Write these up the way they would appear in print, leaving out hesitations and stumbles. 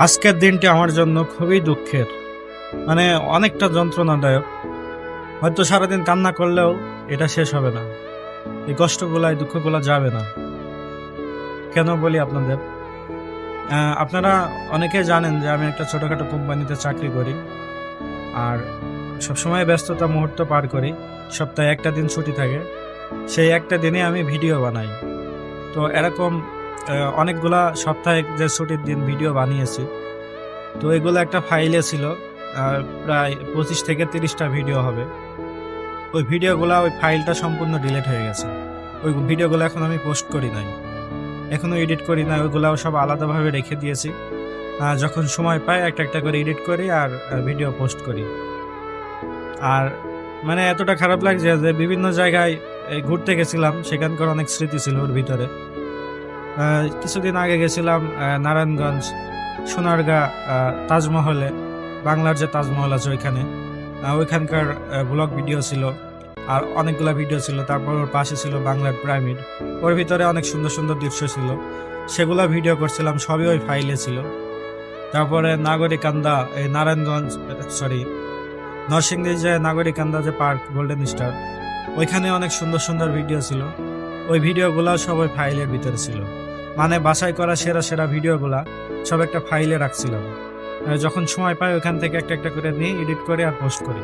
আজকের দিনটি আমার জন্য খুবই দুঃখের। মানে অনেকটা যন্ত্রণাদায়ক। হয়তো সারাদিন কান্না করলেও এটা শেষ হবে না। এই কষ্টগুলা, এই দুঃখগুলা যাবে না। কেন বলি আপনাদের? আপনারা অনেকে জানেন যে আমি একটা ছোটখাটো কোম্পানিতে চাকরি করি। আর সবসময় ব্যস্ততা মুহূর্ত পার করি। সপ্তাহে একটা দিন ছুটি থাকে। সেই একটা দিনে আমি ভিডিও বানাই। তো এরকম অনেকগুলা সপ্তাহে যে ছুটির দিন ভিডিও বানিয়েছি। তো এগুলো একটা ফাইলে ছিল। প্রায় 25 থেকে 30টা ভিডিও হবে। ওই ভিডিওগুলা, ওই ফাইলটা সম্পূর্ণ ডিলিট হয়ে গেছে। ওই ভিডিওগুলো এখন আমি পোস্ট করি নাই, এখনো এডিট করি নাই। ওইগুলাও সব আলাদাভাবে রেখে দিয়েছি। যখন সময় পাই একটা একটা করে এডিট করি আর ভিডিও পোস্ট করি। আর মানে এতটা খারাপ লাগছে যে বিভিন্ন জায়গায় ঘুরতে গেছিলাম, সেখানকার অনেক স্মৃতি ছিল ওর ভিতরে। কিছুদিন আগে গেছিলাম নারায়ণগঞ্জ, সোনারগাঁ, তাজমহলে। বাংলার যে তাজমহল আছে ওইখানে, ওইখানকার ব্লগ ভিডিও ছিল। আর অনেকগুলা ভিডিও ছিল। তারপর ওর পাশে ছিল বাংলার পিরামিড। ওর ভিতরে অনেক সুন্দর সুন্দর দৃশ্য ছিল, সেগুলা ভিডিও করছিলাম, সবই ওই ফাইলে ছিল। তারপরে নাগরিকান্দা, এই নারায়ণগঞ্জ, সরি, নরসিংদীর যে নাগরিকান্দা যে পার্ক গোল্ডেন স্টার, ওইখানে অনেক সুন্দর সুন্দর ভিডিও ছিল। ওই ভিডিওগুলো সব ওই ফাইলের ভিতরে ছিল। মানে বাছাই করা সেরা সেরা ভিডিওগুলা সব একটা ফাইলে রাখছিলাম। যখন সময় পাই ওখান থেকে একটা একটা করে নিয়ে এডিট করে আর পোস্ট করি।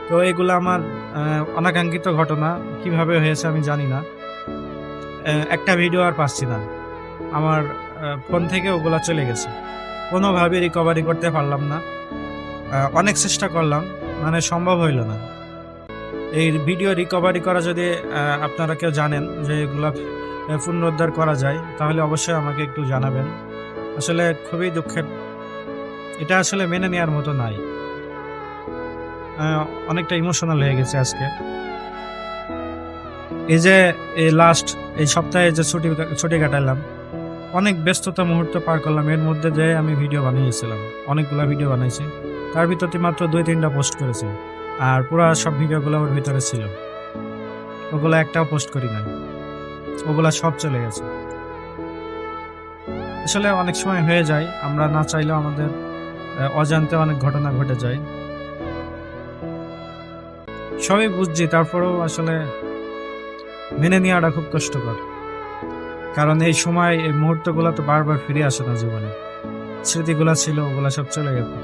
তো এগুলো আমার অনাকাঙ্ক্ষিত ঘটনা। কিভাবে হয়েছে আমি জানি না। একটা ভিডিও আর পাচ্ছি না। আমার ফোন থেকে ওগুলা চলে গেছে। কোনোভাবে রিকভারি করতে পারলাম না। অনেক চেষ্টা করলাম, মানে সম্ভব হইল না। এই ভিডিও রিকভারি করা যদি আপনারা কেউ জানেন যে এগুলা পুনরুদ্ধার করা যায়, তাহলে অবশ্যই আমাকে একটু জানাবেন। আসলে খুবই দুঃখের। এটা আসলে মেনে নেওয়ার মতো নাই। অনেকটা ইমোশনাল হয়ে গেছে আজকে। এই যে এই লাস্ট এই সপ্তাহে যে ছুটি কাটালাম, অনেক ব্যস্ততা মুহূর্ত পার করলাম। এর মধ্যে যে আমি ভিডিও বানিয়েছিলাম, অনেকগুলা ভিডিও বানাইছি। তার ভিতরে মাত্র 2-3টা পোস্ট করেছি। আর পুরা সব ভিডিওগুলো ওর ভিতরে ছিল। ওগুলা একটাও পোস্ট করি নাই। ওগুলা সব চলে গেছে। আসলে অনেক সময় হয়ে যায়, আমরা না চাইলেও আমাদের অজান্তে অনেক ঘটনা ঘটে যায়। সবই বুঝছি, তারপরেও আসলে মেনে নেওয়াটা খুব কষ্টকর। কারণ এই সময়, এই মুহূর্তগুলো তো বারবার ফিরে আসে না জীবনে। স্মৃতিগুলা ছিল, ওগুলা সব চলে গেছে।